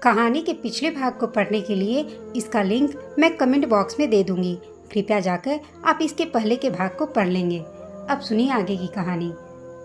कहानी के पिछले भाग को पढ़ने के लिए इसका लिंक मैं कमेंट बॉक्स में दे दूंगी। कृपया जाकर आप इसके पहले के भाग को पढ़ लेंगे। अब सुनिए आगे की कहानी।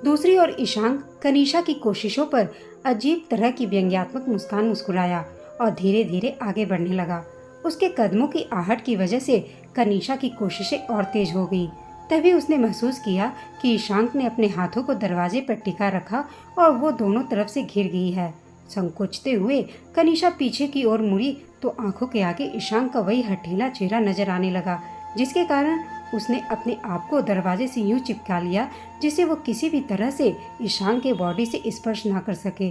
दूसरी ओर ईशांक कनीषा की कोशिशों पर अजीब तरह की व्यंग्यात्मक मुस्कान मुस्कुराया और धीरे धीरे आगे बढ़ने लगा। उसके कदमों की आहट की वजह से कनीषा की कोशिशें और तेज हो गईं। तभी उसने महसूस किया कि ईशांक ने अपने हाथों को दरवाजे पर टिका रखा और वो दोनों तरफ से घिर गई है। संकोचते हुए कनीषा पीछे की ओर मुड़ी तो आंखों के आगे ईशांक का वही हठीला चेहरा नजर आने लगा, जिसके कारण उसने अपने आप को दरवाजे से यूं चिपका लिया जिससे वो किसी भी तरह से ईशांक के बॉडी से स्पर्श ना कर सके।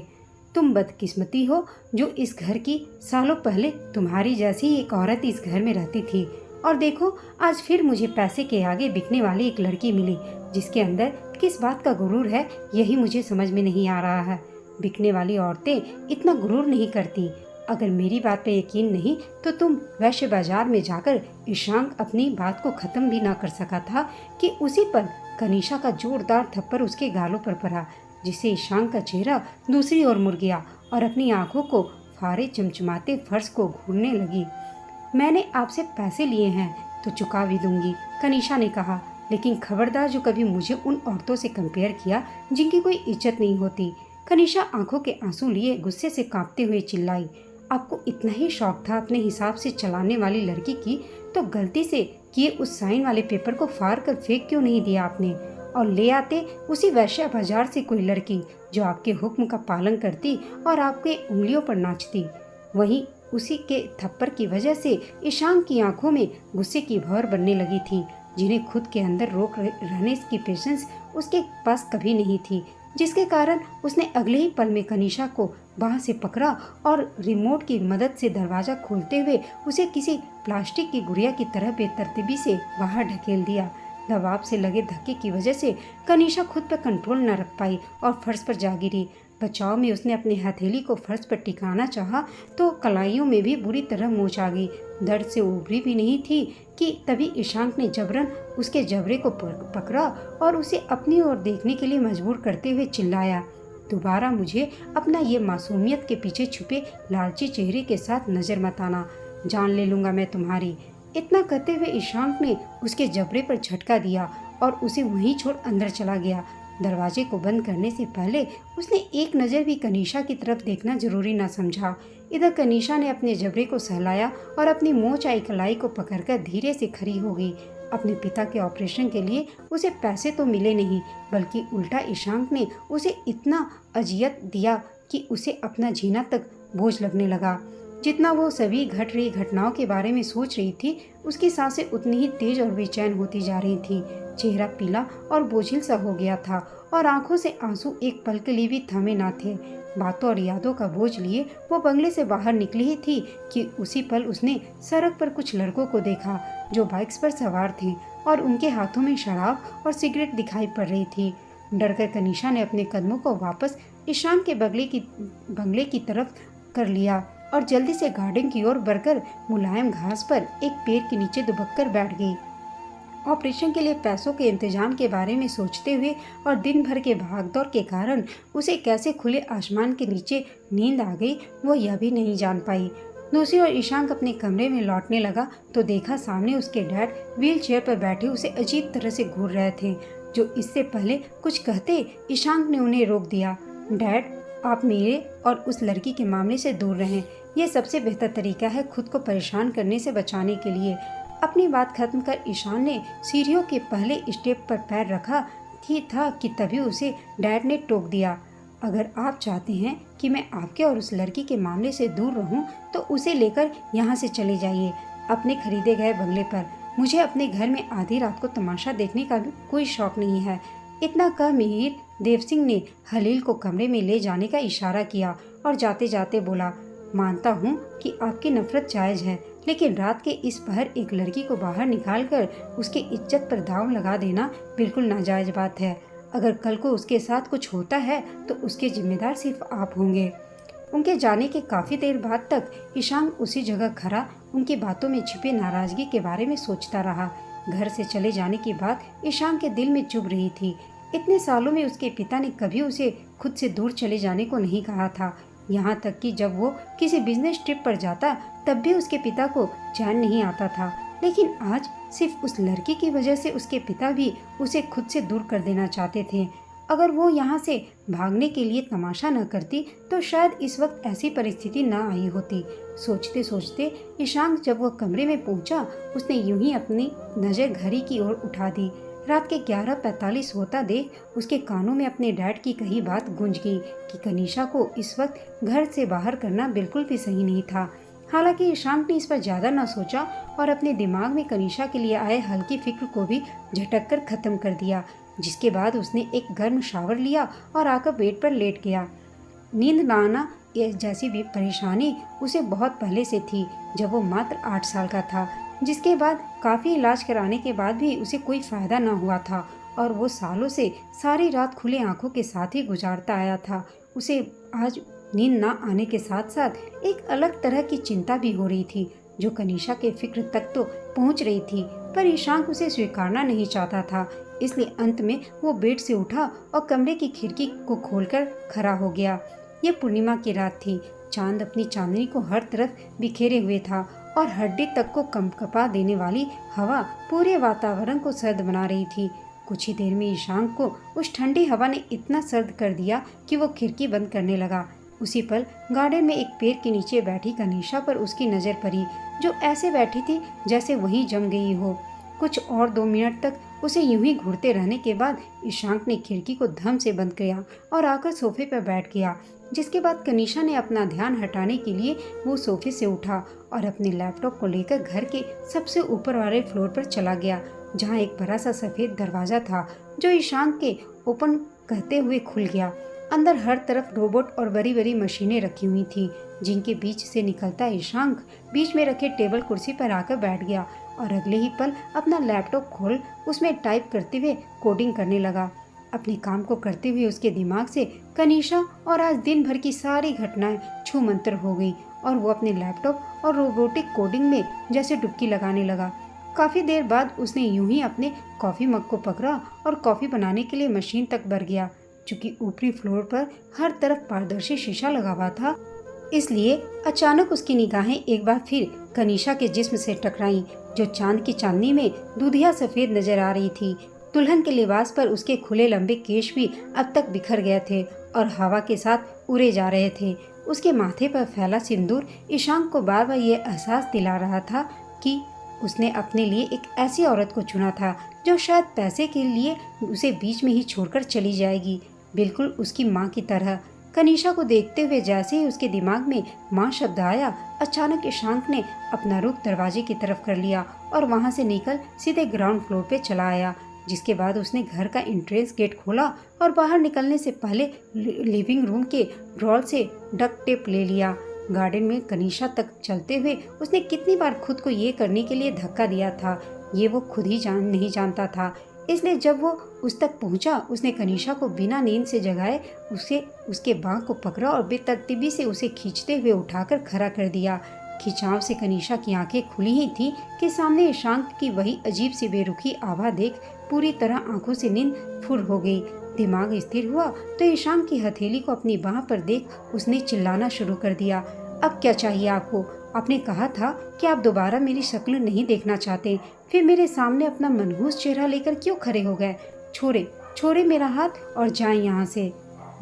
तुम बदकिस्मती हो जो इस घर की सालों पहले तुम्हारी जैसी ही एक औरत इस घर में रहती थी, और देखो आज फिर मुझे पैसे के आगे बिकने वाली एक लड़की मिली जिसके अंदर किस बात का गुरूर है, यही मुझे समझ में नहीं आ रहा है। बिकने वाली औरतें इतना गुरूर नहीं करती। अगर मेरी बात पे यकीन नहीं तो तुम वैश्य बाजार में जाकर ईशांक अपनी बात को खत्म भी ना कर सका था कि उसी पल कनीषा का जोरदार थप्पड़ उसके गालों पर पड़ा, जिससे ईशांक का चेहरा दूसरी ओर मुड़ गया और अपनी आंखों को फारे चमचमाते फर्श को घूरने लगी। मैंने आपसे पैसे लिए हैं तो चुका भी दूंगी, कनीषा ने कहा, लेकिन खबरदार जो कभी मुझे उन औरतों से कंपेयर किया जिनकी कोई इज्जत नहीं होती। कनीषा आंखों के आंसू लिए गुस्से से कांपते हुए चिल्लाई, आपको इतना ही शौक था अपने हिसाब से चलाने वाली लड़की की, तो गलती से किए उस साइन वाले पेपर को फाड़ कर फेंक क्यों नहीं दिया आपने, और ले आते उसी वैश्या बाजार से कोई लड़की जो आपके हुक्म का पालन करती और आपके उंगलियों पर नाचती। वहीं उसी के थप्पड़ की वजह से ईशांक की आंखों में गुस्से की भौर बनने लगी थी, जिन्हें खुद के अंदर रोक रहने की पेशेंस उसके पास कभी नहीं थी, जिसके कारण उसने अगले ही पल में कनीषा को बाह से पकड़ा और रिमोट की मदद से दरवाजा खोलते हुए उसे किसी प्लास्टिक की गुड़िया की तरह बेतरतीबी से बाहर ढकेल दिया। दबाव से लगे धक्के की वजह से कनीषा खुद पर कंट्रोल न रख पाई और फर्श पर जा गिरी। बचाव में उसने अपनी हथेली को फर्श पर टिकाना चाहा तो कलाइयों में भी बुरी तरह मोच आ गई। दर्द से उभरी भी नहीं थी कि तभी ईशांक ने जबरन उसके जबड़े को पकड़ा और उसे अपनी ओर देखने के लिए मजबूर करते हुए चिल्लाया, दोबारा मुझे अपना ये मासूमियत के पीछे छुपे लालची चेहरे के साथ नजर मत आना, जान ले लूंगा मैं तुम्हारी। इतना कहते हुए ईशांक ने उसके जबड़े पर झटका दिया और उसे वहीं छोड़ अंदर चला गया। दरवाजे को बंद करने से पहले उसने एक नज़र भी कनीषा की तरफ देखना जरूरी ना समझा। इधर कनीषा ने अपने जबड़े को सहलाया और अपनी मोच आई कलाई को पकड़कर धीरे से खड़ी हो गई। अपने पिता के ऑपरेशन के लिए उसे पैसे तो मिले नहीं, बल्कि उल्टा ईशांक ने उसे इतना अजियत दिया कि उसे अपना जीना तक बोझ लगने लगा। जितना वो सभी घट रही घटनाओं के बारे में सोच रही थी, उसकी सांसें उतनी ही तेज और बेचैन होती जा रही थी। चेहरा पीला और बोझिल सा हो गया था और आंखों से आंसू एक पल के लिए भी थमे ना थे। बातों और यादों का बोझ लिए वो बंगले से बाहर निकली ही थी कि उसी पल उसने सड़क पर कुछ लड़कों को देखा जो बाइक्स पर सवार थे और उनके हाथों में शराब और सिगरेट दिखाई पड़ रही थी। डरकर कनीषा ने अपने कदमों को वापस ईशान के बंगले की तरफ कर लिया और जल्दी से गार्डन की ओर बढ़कर मुलायम घास पर एक पेड़ के नीचे दुबक कर बैठ गई। ऑपरेशन के लिए पैसों के इंतजाम के बारे में सोचते हुए और दिन भर के भागदौड़ के कारण उसे कैसे खुले आसमान के नीचे नींद आ गई, वो यह भी नहीं जान पाई। दूसरी ओर ईशांक अपने कमरे में लौटने लगा तो देखा सामने उसके डैड व्हील चेयर पर बैठे उसे अजीब तरह से घूर रहे थे। जो इससे पहले कुछ कहते ईशांक ने उन्हें रोक दिया। डैड, आप मेरे और उस लड़की के मामले से दूर रहें, यह सबसे बेहतर तरीका है खुद को परेशान करने से बचाने के लिए। अपनी बात खत्म कर ईशान ने सीढ़ियों के पहले स्टेप पर पैर रखा था कि तभी उसे डैड ने टोक दिया, अगर आप चाहते हैं कि मैं आपके और उस लड़की के मामले से दूर रहूं, तो उसे लेकर यहाँ से चले जाइए अपने खरीदे गए बंगले पर। मुझे अपने घर में आधी रात को तमाशा देखने का भी कोई शौक नहीं है। इतना कह मिहिर देव सिंह ने हलील को कमरे में ले जाने का इशारा किया और जाते जाते बोला, मानता हूँ कि आपकी नफरत जायज़ है, लेकिन रात के इस पहर एक लड़की को बाहर निकालकर उसकी इज्जत पर दांव लगा देना बिल्कुल नाजायज बात है। अगर कल को उसके साथ कुछ होता है तो उसके जिम्मेदार सिर्फ आप होंगे। उनके जाने के काफ़ी देर बाद तक ईशांक उसी जगह खड़ा उनकी बातों में छिपे नाराज़गी के बारे में सोचता रहा। घर से चले जाने की बात ईशांक के दिल में चुभ रही थी। इतने सालों में उसके पिता ने कभी उसे खुद से दूर चले जाने को नहीं कहा था। यहाँ तक कि जब वो किसी बिजनेस ट्रिप पर जाता तब भी उसके पिता को चैन नहीं आता था। लेकिन आज सिर्फ उस लड़की की वजह से उसके पिता भी उसे खुद से दूर कर देना चाहते थे। अगर वो यहाँ से भागने के लिए तमाशा न करती तो शायद इस वक्त ऐसी परिस्थिति न आई होती। सोचते सोचते ईशांक जब वह कमरे में पहुंचा, उसने यूं ही अपनी नज़र घड़ी की ओर उठा दी। रात के 11:45 होता देख उसके कानों में अपने डैड की कही बात गूंज गई कि कनीषा को इस वक्त घर से बाहर करना बिल्कुल भी सही नहीं था। हालांकि ईशांक ने इस पर ज़्यादा न सोचा और अपने दिमाग में कनीषा के लिए आए हल्की फिक्र को भी झटक कर ख़त्म कर दिया। जिसके बाद उसने एक गर्म शावर लिया और आकर बेड पर लेट गया। नींद न आना जैसी भी परेशानी उसे बहुत पहले से थी, जब वो मात्र 8 साल का था। जिसके बाद काफ़ी इलाज कराने के बाद भी उसे कोई फ़ायदा न हुआ था और वो सालों से सारी रात खुले आंखों के साथ ही गुजारता आया था। उसे आज नींद न आने के साथ साथ एक अलग तरह की चिंता भी हो रही थी, जो कनीषा के फिक्र तक तो पहुंच रही थी, पर ईशांक उसे स्वीकारना नहीं चाहता था। इसलिए अंत में वो बेड से उठा और कमरे की खिड़की को खोलकर खड़ा हो गया। ये पूर्णिमा की रात थी। चांद अपनी चांदनी को हर तरफ बिखेरे हुए था और हड्डी तक को कंपकपा देने वाली हवा पूरे वातावरण को सर्द बना रही थी। कुछ ही देर में ईशांक को उस ठंडी हवा ने इतना सर्द कर दिया कि वो खिड़की बंद करने लगा। उसी पल गार्डन में एक पेड़ के नीचे बैठी कनीषा पर उसकी नज़र पड़ी, जो ऐसे बैठी थी जैसे वहीं जम गई हो। कुछ और 2 मिनट तक उसे यूं ही घूरते रहने के बाद ईशांक ने खिड़की को धम से बंद किया और आकर सोफे पर बैठ गया। जिसके बाद कनीषा ने अपना ध्यान हटाने के लिए वो सोफे से उठा और अपने लैपटॉप को लेकर घर के सबसे ऊपर वाले फ्लोर पर चला गया, जहाँ एक बड़ा सा सफ़ेद दरवाज़ा था जो ईशांक के ओपन कहते हुए खुल गया। अंदर हर तरफ रोबोट और बड़ी बड़ी मशीनें रखी हुई थी, जिनके बीच से निकलता ईशांक बीच में रखे टेबल कुर्सी पर आकर बैठ गया और अगले ही पल अपना लैपटॉप खोल उसमें टाइप करते हुए कोडिंग करने लगा। अपने काम को करते हुए उसके दिमाग से कनीषा और आज दिन भर की सारी घटनाएं छूमंतर हो गई और वो अपने लैपटॉप और रोबोटिक कोडिंग में जैसे डुबकी लगाने लगा। काफ़ी देर बाद उसने यूं ही अपने कॉफ़ी मग को पकड़ा और कॉफ़ी बनाने के लिए मशीन तक बढ़ गया। चूँकि ऊपरी फ्लोर पर हर तरफ पारदर्शी शीशा लगा हुआ था, इसलिए अचानक उसकी निगाहें एक बार फिर कनीषा के जिस्म से टकराईं, जो चांद की चांदनी में दूधिया सफ़ेद नजर आ रही थी। दुल्हन के लिबास पर उसके खुले लंबे केश भी अब तक बिखर गए थे और हवा के साथ उड़े जा रहे थे। उसके माथे पर फैला सिंदूर ईशांक को बार बार ये एहसास दिला रहा था कि उसने अपने लिए एक ऐसी औरत को चुना था जो शायद पैसे के लिए उसे बीच में ही छोड़कर चली जाएगी, बिल्कुल उसकी माँ की तरह। कनीषा को देखते हुए जैसे ही उसके दिमाग में माँ शब्द आया, अचानक ईशांक ने अपना रुख दरवाजे की तरफ कर लिया और वहाँ से निकल सीधे ग्राउंड फ्लोर पे चला आया। जिसके बाद उसने घर का एंट्रेंस गेट खोला और बाहर निकलने से पहले लिविंग रूम के ड्रॉर से डक्ट टेप ले लिया। गार्डन में कनीषा तक चलते हुए उसने कितनी बार खुद को ये करने के लिए धक्का दिया था, ये वो खुद ही नहीं जानता था। इसलिए जब वो उस तक पहुंचा, उसने कनीषा को बिना नींद से जगाए उसके बाँह को पकड़ा और बेतरतीबी से उसे खींचते हुए उठाकर खड़ा कर दिया। खिंचाव से कनीषा की आंखें खुली ही थी कि सामने ईशांक की वही अजीब सी बेरुखी आभा देख पूरी तरह आंखों से नींद फुर हो गई। दिमाग स्थिर हुआ तो ईशांक की हथेली को अपनी बाह पर देख उसने चिल्लाना शुरू कर दिया। अब क्या चाहिए आपको? आपने कहा था कि आप दोबारा मेरी शक्ल नहीं देखना चाहते, फिर मेरे सामने अपना मनहूस चेहरा लेकर क्यों खड़े हो गए? छोड़े मेरा हाथ और जाएं यहाँ से।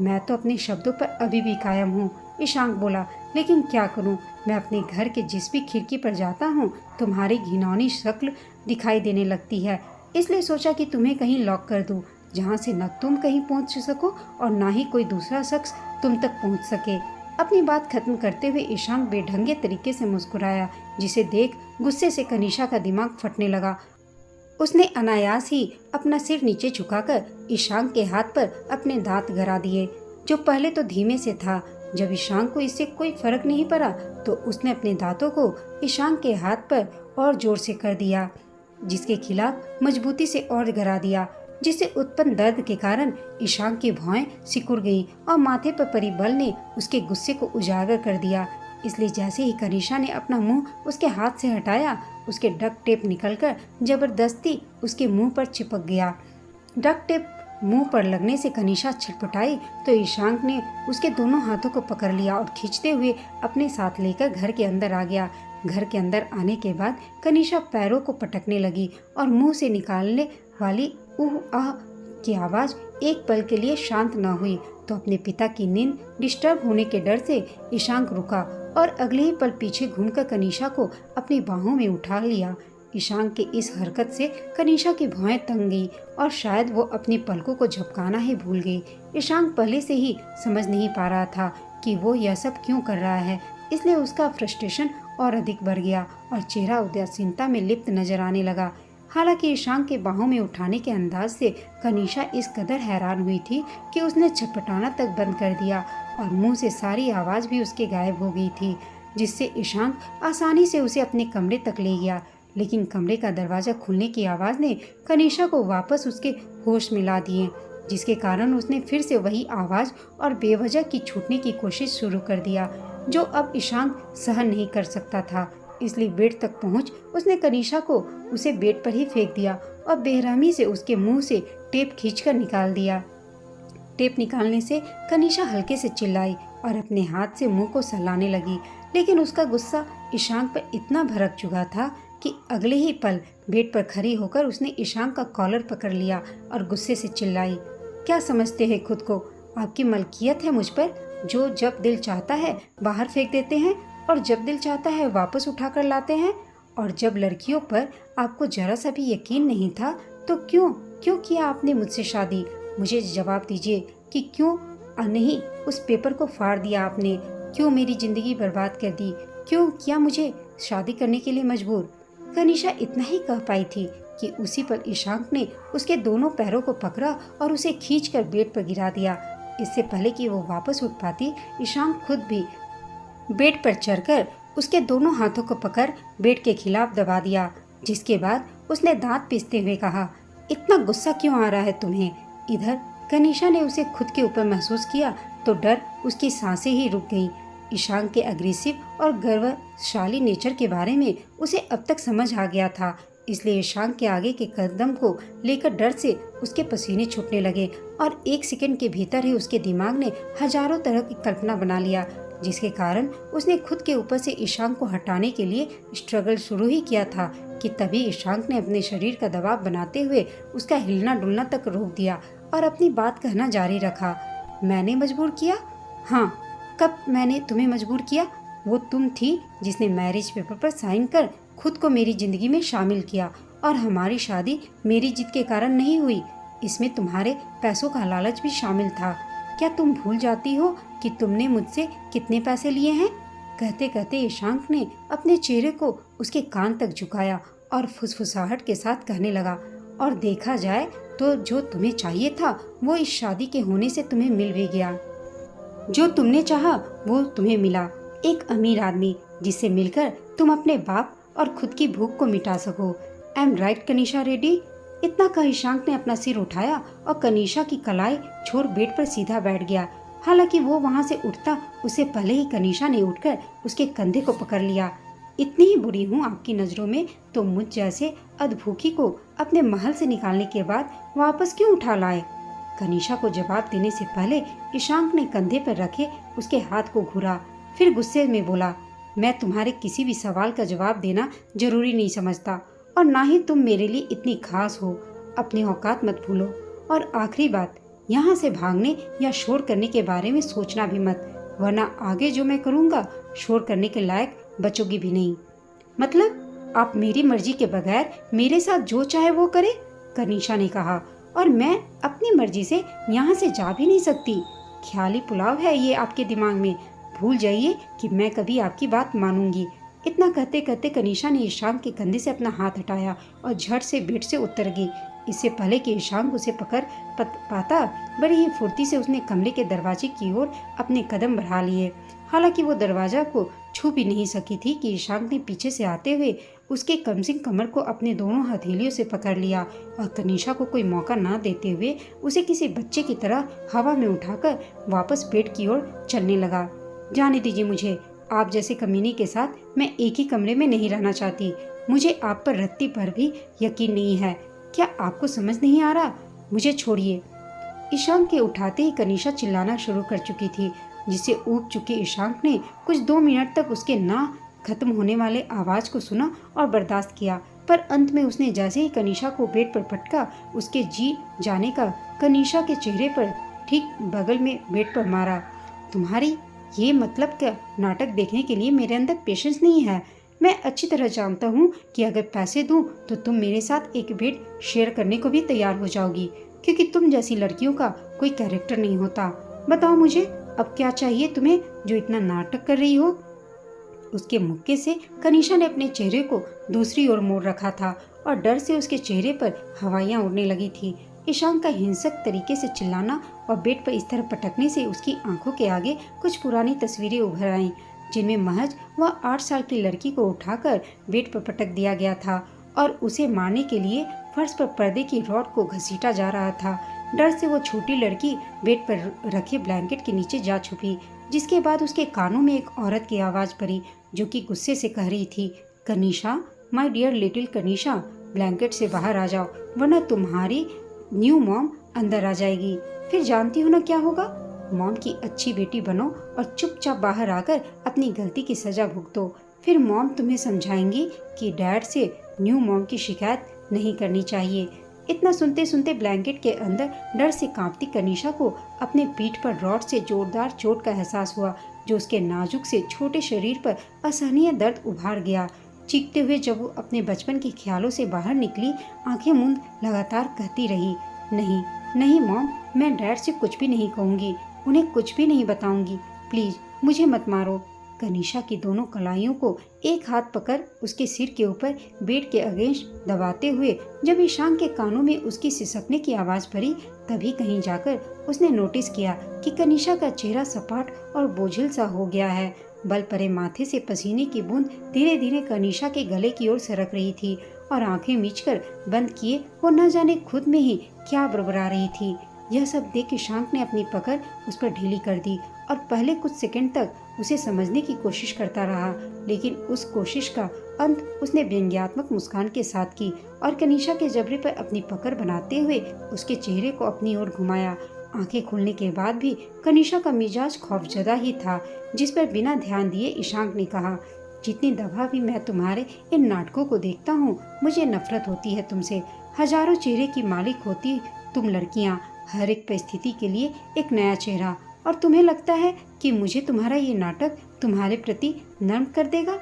मैं तो अपने शब्दों पर अभी भी कायम हूँ, ईशांक बोला, लेकिन क्या करूँ? मैं अपने घर के जिस भी खिड़की पर जाता हूँ तुम्हारी घिनौनी शक्ल दिखाई देने लगती है, इसलिए सोचा कि तुम्हें कहीं लॉक कर दूँ, जहाँ से न तुम कहीं पहुँच सको और ना ही कोई दूसरा शख्स तुम तक पहुँच सके। अपनी बात खत्म करते हुए ईशांक बेढंगे तरीके से मुस्कुराया, जिसे देख गुस्से से कनीषा का दिमाग फटने लगा। उसने अनायास ही अपना सिर नीचे झुकाकर ईशांक के हाथ पर अपने दांत गरा दिए, जो पहले तो धीमे से था। जब ईशांक को इससे कोई फर्क नहीं पड़ा तो उसने अपने दांतों को ईशांक के हाथ पर और जोर से कर दिया, जिसके खिलाफ मजबूती से और गरा दिया, जिससे उत्पन्न दर्द के कारण ईशांक की भौहें सिकुड़ गईं और माथे पर पड़ी बल ने उसके गुस्से को उजागर कर दिया। इसलिए जैसे ही कनीषा ने अपना मुंह उसके हाथ से हटाया, उसके डक्ट टेप निकलकर जबरदस्ती उसके मुंह पर चिपक गया। डक्ट टेप मुंह पर लगने से कनिषा छटपटाई तो ईशांक ने उसके दोनों हाथों को पकड़ लिया और खींचते हुए अपने साथ लेकर घर के अंदर आ गया। घर के अंदर आने के बाद कनिषा पैरों को पटकने लगी और मुंह से निकालने वाली उह आह की आवाज एक पल के लिए शांत न हुई तो अपने पिता की नींद डिस्टर्ब होने के डर से ईशांक रुका और अगले ही पल पीछे घूमकर कनिषा को अपनी बाहों में उठा लिया। ईशांक के इस हरकत से कनिषा की भौहें तंग गई और शायद वो अपनी पलकों को झपकाना ही भूल गई। ईशांक पहले से ही समझ नहीं पा रहा था कि वो यह सब क्यों कर रहा है, इसलिए उसका फ्रस्ट्रेशन और अधिक बढ़ गया और चेहरा उदासीनता में लिप्त नजर आने लगा। हालांकि ईशांक के बाहों में उठाने के अंदाज से कनिषा इस कदर हैरान हुई थी कि उसने छटपटाना तक बंद कर दिया और मुंह से सारी आवाज भी उसके गायब हो गई थी, जिससे ईशांक आसानी से उसे अपने कमरे तक ले गया। लेकिन कमरे का दरवाजा खुलने की आवाज ने कनिषा को वापस उसके होश में ला दिए, जिसके कारण उसने फिर से वही आवाज और बेवजह की छूटने की कोशिश शुरू कर दिया, जो अब ईशांक सहन नहीं कर सकता था। इसलिए बेड तक पहुंच उसने कनिषा को उसे बेड पर ही फेंक दिया और बेरहमी से उसके मुंह से टेप खींचकर निकाल दिया। टेप निकालने से कनिषा हल्के से चिल्लाई और अपने हाथ से मुंह को सहलाने लगी, लेकिन उसका गुस्सा ईशांक पर इतना भड़क चुका था कि अगले ही पल बेड पर खड़ी होकर उसने ईशांक का कॉलर पकड़ लिया और गुस्से से चिल्लाई, क्या समझते हैं खुद को? आपकी मलकियत है मुझ पर, जो जब दिल चाहता है बाहर फेंक देते हैं और जब दिल चाहता है वापस उठाकर लाते हैं। और जब लड़कियों पर आपको जरा सा भी यकीन नहीं था तो क्यों किया आपने मुझसे शादी? मुझे जवाब दीजिए कि क्यों नहीं उस पेपर को फाड़ दिया आपने? क्यों मेरी जिंदगी बर्बाद कर दी? क्यों किया मुझे शादी करने के लिए मजबूर? कनिषा इतना ही कह पाई थी कि उसी पर ईशांक ने उसके दोनों पैरों को पकड़ा और उसे खींचकर बेड पर गिरा दिया। इससे पहले कि वो वापस उठ पाती, ईशांक खुद भी बेड पर चढ़कर उसके दोनों हाथों को पकड़ बेड के खिलाफ दबा दिया, जिसके बाद उसने दांत पीसते हुए कहा, इतना गुस्सा क्यों आ रहा है तुम्हें? इधर कनिषा ने उसे खुद के ऊपर महसूस किया तो डर उसकी सांसें ही रुक गईं। ईशांक के अग्रेसिव और गर्वशाली नेचर के बारे में उसे अब तक समझ आ गया था, इसलिए ईशांक के आगे के कदम को लेकर डर से उसके पसीने छूटने लगे और एक सेकंड के भीतर ही उसके दिमाग ने हजारों तरह की कल्पना बना लिया, जिसके कारण उसने खुद के ऊपर से ईशांक को हटाने के लिए स्ट्रगल शुरू ही किया था कि तभी ईशांक ने अपने शरीर का दबाव बनाते हुए उसका हिलना डुलना तक रोक दिया और अपनी बात कहना जारी रखा, मैंने मजबूर किया? हाँ, कब मैंने तुम्हें मजबूर किया? वो तुम थी जिसने मैरिज पेपर पर साइन कर खुद को मेरी जिंदगी में शामिल किया और हमारी शादी मेरी जिद के कारण नहीं हुई, इसमें तुम्हारे पैसों का लालच भी शामिल था। क्या तुम भूल जाती हो कि तुमने मुझसे कितने पैसे लिए हैं? कहते कहते ईशांक ने अपने चेहरे को उसके कान तक झुकाया और फुसफुसाहट के साथ कहने लगा, और देखा जाए तो जो तुम्हें चाहिए था वो इस शादी के होने से तुम्हें मिल भी गया। जो तुमने चाहा वो तुम्हें मिला, एक अमीर आदमी जिससे मिलकर तुम अपने बाप और खुद की भूख को मिटा सको। I am right Kanisha Reddy? इतना कह ईशांक ने अपना सिर उठाया और कनिषा की कलाई छोड़ बेड पर सीधा बैठ गया। हालांकि वो वहां से उठता उससे पहले ही कनिषा ने उठकर उसके कंधे को पकड़ लिया। इतनी ही बुरी हूँ आपकी नजरों में तो मुझ जैसे अधभूखी को अपने महल से निकालने के बाद वापस क्यों उठा लाए? कनिषा को जवाब देने से पहले ईशांक ने कंधे पर रखे उसके हाथ को घुरा, फिर गुस्से में बोला, मैं तुम्हारे किसी भी सवाल का जवाब देना जरूरी नहीं समझता और ना ही तुम मेरे लिए इतनी खास हो। अपनी औकात मत भूलो और आखिरी बात, यहाँ से भागने या शोर करने के बारे में सोचना भी मत, वरना आगे जो मैं करूँगा शोर करने के लायक बचोगी भी नहीं। मतलब आप मेरी मर्जी के बगैर मेरे साथ जो चाहे वो करे? कनिषा ने कहा, और मैं अपनी मर्जी से यहाँ से जा भी नहीं सकती। ख्याली पुलाव है ये आपके दिमाग में, भूल जाइए कि मैं कभी आपकी बात मानूंगी। इतना कहते कहते कनिषा ने ईशांक के कंधे से अपना हाथ हटाया और झट से बेड से उतर गई। इससे पहले कि ईशांक उसे पकड़ पाता, बड़ी ही फुर्ती से उसने कमरे के दरवाजे की ओर अपने कदम बढ़ा लिए। हालांकि वो दरवाजा को छू भी नहीं सकी थी कि ईशांक ने पीछे से आते हुए उसके कमसिन कमर को अपने दोनों हथेलियों से पकड़ लिया और कनिषा को कोई मौका ना देते हुए उसे किसी बच्चे की तरह हवा में उठाकर वापस बेड की ओर चलने लगा। जाने दीजिए मुझे, आप जैसे कमीने के साथ मैं एक ही कमरे में नहीं रहना चाहती। मुझे आप पर रत्ती पर भी यकीन नहीं है। क्या आपको समझ नहीं आ रहा? मुझे छोड़िए। ईशांक के उठाते ही कनिषा चिल्लाना शुरू कर चुकी थी, जिससे ऊब चुके ईशांक ने कुछ 2 मिनट तक उसके ना खत्म होने वाले आवाज को सुना और बर्दाश्त किया। पर अंत में उसने जैसे ही कनिषा को बेड पर पटका, उसके जी जाने का कनिषा के चेहरे पर ठीक बगल में बेड पर मारा। तुम्हारी ये मतलब क्या? नाटक देखने के लिए मेरे अंदर पेशेंस नहीं है। मैं अच्छी तरह जानता हूँ कि अगर पैसे दूँ तो तुम मेरे साथ एक बेड शेयर करने को भी तैयार हो जाओगी, क्योंकि तुम जैसी लड़कियों का कोई कैरेक्टर नहीं होता। बताओ मुझे अब क्या चाहिए तुम्हें जो इतना नाटक कर रही हो? उसके मुक्के से कनिषा ने अपने चेहरे को दूसरी ओर मोड़ रखा था और डर से उसके चेहरे पर हवाइयां उड़ने लगी थी। ईशांक का हिंसक तरीके से चिल्लाना और बेड पर इस तरह पटकने से उसकी आंखों के आगे कुछ पुरानी तस्वीरें उभर आईं, जिनमें महज वह 8 साल की लड़की को उठाकर बेड पर पटक दिया गया था और उसे मारने के लिए फर्श पर पर्दे की रॉड को घसीटा जा रहा था। डर से वो छोटी लड़की बेड पर रखे ब्लैंकेट के नीचे जा छुपी, जिसके बाद उसके कानों में एक औरत की आवाज पड़ी, जो कि गुस्से से कह रही थी, कनिषा, my dear little Kanisha, blanket से बाहर आ जाओ, वरना तुम्हारी न्यू मॉम अंदर आ जाएगी। फिर जानती हो ना क्या होगा? मॉम की अच्छी बेटी बनो और चुपचाप बाहर आकर अपनी गलती की सजा भुगतो। फिर मॉम तुम्हें समझाएंगी कि डैड से न्यू मॉम की शिकायत नहीं करनी चाहिए। इतना सुनते सुनते ब्लैंकेट के अंदर डर से कांपती कनिषा को अपने पीठ पर रॉड से जोरदार चोट का एहसास हुआ, जो उसके नाजुक से छोटे शरीर पर असहनीय दर्द उभार गया। चीखते हुए जब वो अपने बचपन के ख्यालों से बाहर निकली, आंखें मूंद लगातार कहती रही, नहीं नहीं मॉम, मैं डैड से कुछ भी नहीं कहूँगी, उन्हें कुछ भी नहीं बताऊंगी, प्लीज मुझे मत मारो। कनिषा की दोनों कलाइयों को एक हाथ पकड़ उसके सिर के ऊपर बेड के अगेंस्ट दबाते हुए जब ईशान के कानों में उसकी सिसकने की आवाज पड़ी, तभी कहीं जाकर उसने नोटिस किया कि कनिषा का चेहरा सपाट और बोझिल सा हो गया है। बल परे माथे से पसीने की बूंद धीरे धीरे कनिषा के गले की ओर सरक रही थी और आंखें मीचकर बंद किए वो न जाने खुद में ही क्या बड़बड़ा रही थी। यह सब देख ईशांक ने अपनी पकड़ उस पर ढीली कर दी और पहले कुछ सेकंड तक उसे समझने की कोशिश करता रहा, लेकिन उस कोशिश का अंत उसने व्यंग्यात्मक मुस्कान के साथ की और कनिषा के जबड़े पर अपनी पकड़ बनाते हुए उसके चेहरे को अपनी ओर घुमाया। आंखें खुलने के बाद भी कनिषा का मिजाज खौफजदा ही था, जिस पर बिना ध्यान दिए ईशांक ने कहा, जितनी दफा भी मैं तुम्हारे इन नाटकों को देखता हूँ, मुझे नफरत होती है तुमसे। हजारों चेहरे की मालिक होती तुम लड़कियाँ, हर एक परिस्थिति के लिए एक नया चेहरा, और तुम्हें लगता है कि मुझे तुम्हारा ये नाटक तुम्हारे प्रति नर्म कर देगा?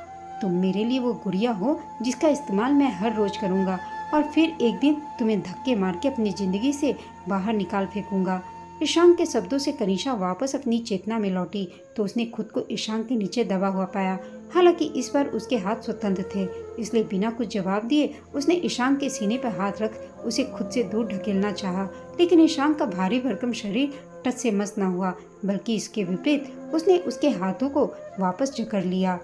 तुम मेरे लिए वो गुड़िया हो जिसका इस्तेमाल मैं हर रोज करूँगा और फिर एक दिन तुम्हें धक्के मार के अपनी जिंदगी से बाहर निकाल फेंकूंगा। ईशांक के शब्दों से कनिषा वापस अपनी चेतना में लौटी तो उसने खुद को ईशांक के नीचे दबा हुआ पाया। हालांकि इस बार उसके हाथ स्वतंत्र थे, इसलिए बिना कुछ जवाब दिए उसने ईशांक के सीने पर हाथ रख उसे खुद से दूर ढकेलना चाहा, लेकिन ईशांक का भारी भरकम शरीर टच से मस न हुआ, बल्कि इसके विपरीत उसने उसके हाथों को वापस जकड़ लिया।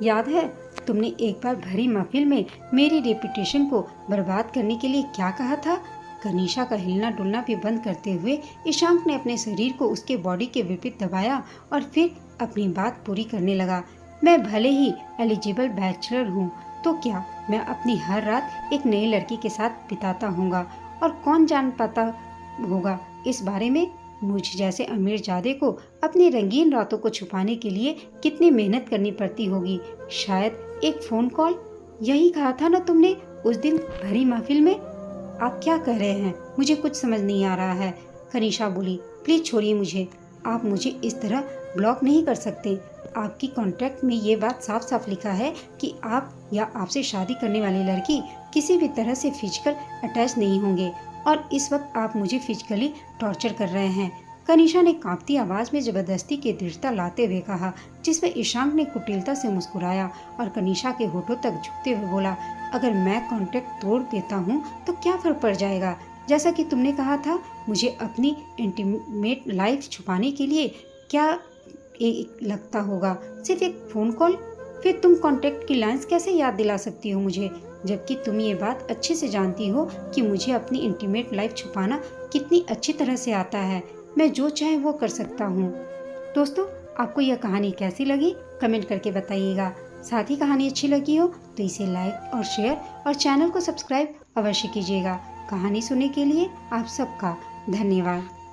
याद है तुमने एक बार भरी महफिल में मेरी रेपुटेशन को बर्बाद करने के लिए क्या कहा था? कनिषा का हिलना डुलना भी बंद करते हुए ईशांक ने अपने शरीर को उसके बॉडी के विपरीत दबाया और फिर अपनी बात पूरी करने लगा। मैं भले ही एलिजिबल बैचलर हूँ, तो क्या मैं अपनी हर रात एक नई लड़की के साथ बिताता हूँगा, और कौन जान पाता होगा इस बारे में मुझ जैसे अमीर जादे को अपनी रंगीन रातों को छुपाने के लिए कितनी मेहनत करनी पड़ती होगी। शायद एक फोन कॉल। यही कहा था ना तुमने उस दिन भरी महफिल में? आप क्या कह रहे हैं? मुझे कुछ समझ नहीं आ रहा है। कनिषा बोली, प्लीज छोड़िए मुझे, आप मुझे इस तरह ब्लॉक नहीं कर सकते। आपकी कॉन्ट्रैक्ट में ये बात साफ साफ लिखा है कि आप या आपसे शादी करने वाली लड़की किसी भी तरह से फिजिकल अटैच नहीं होंगे, और इस वक्त आप मुझे फिजिकली टॉर्चर कर रहे हैं। कनिषा ने कांपती आवाज में जबरदस्ती की दृढ़ता लाते हुए कहा, जिसमें ईशांक ने कुटिलता से मुस्कुराया और कनिषा के होठों तक झुकते हुए बोला, अगर मैं कॉन्ट्रैक्ट तोड़ देता हूँ तो क्या फर्क पड़ जाएगा? जैसा कि तुमने कहा था, मुझे अपनी इंटीमेट लाइफ छुपाने के लिए क्या लगता होगा? सिर्फ एक फोन कॉल। फिर तुम कॉन्ट्रैक्ट की लाइंस कैसे याद दिला सकती हो मुझे, जबकि तुम ये बात अच्छे से जानती हो कि मुझे अपनी इंटीमेट लाइफ छुपाना कितनी अच्छी तरह से आता है। मैं जो चाहे वो कर सकता हूँ। दोस्तों, आपको यह कहानी कैसी लगी कमेंट करके बताइएगा। साथ ही कहानी अच्छी लगी हो तो इसे लाइक और शेयर और चैनल को सब्सक्राइब अवश्य कीजिएगा। कहानी सुनने के लिए आप सबका धन्यवाद।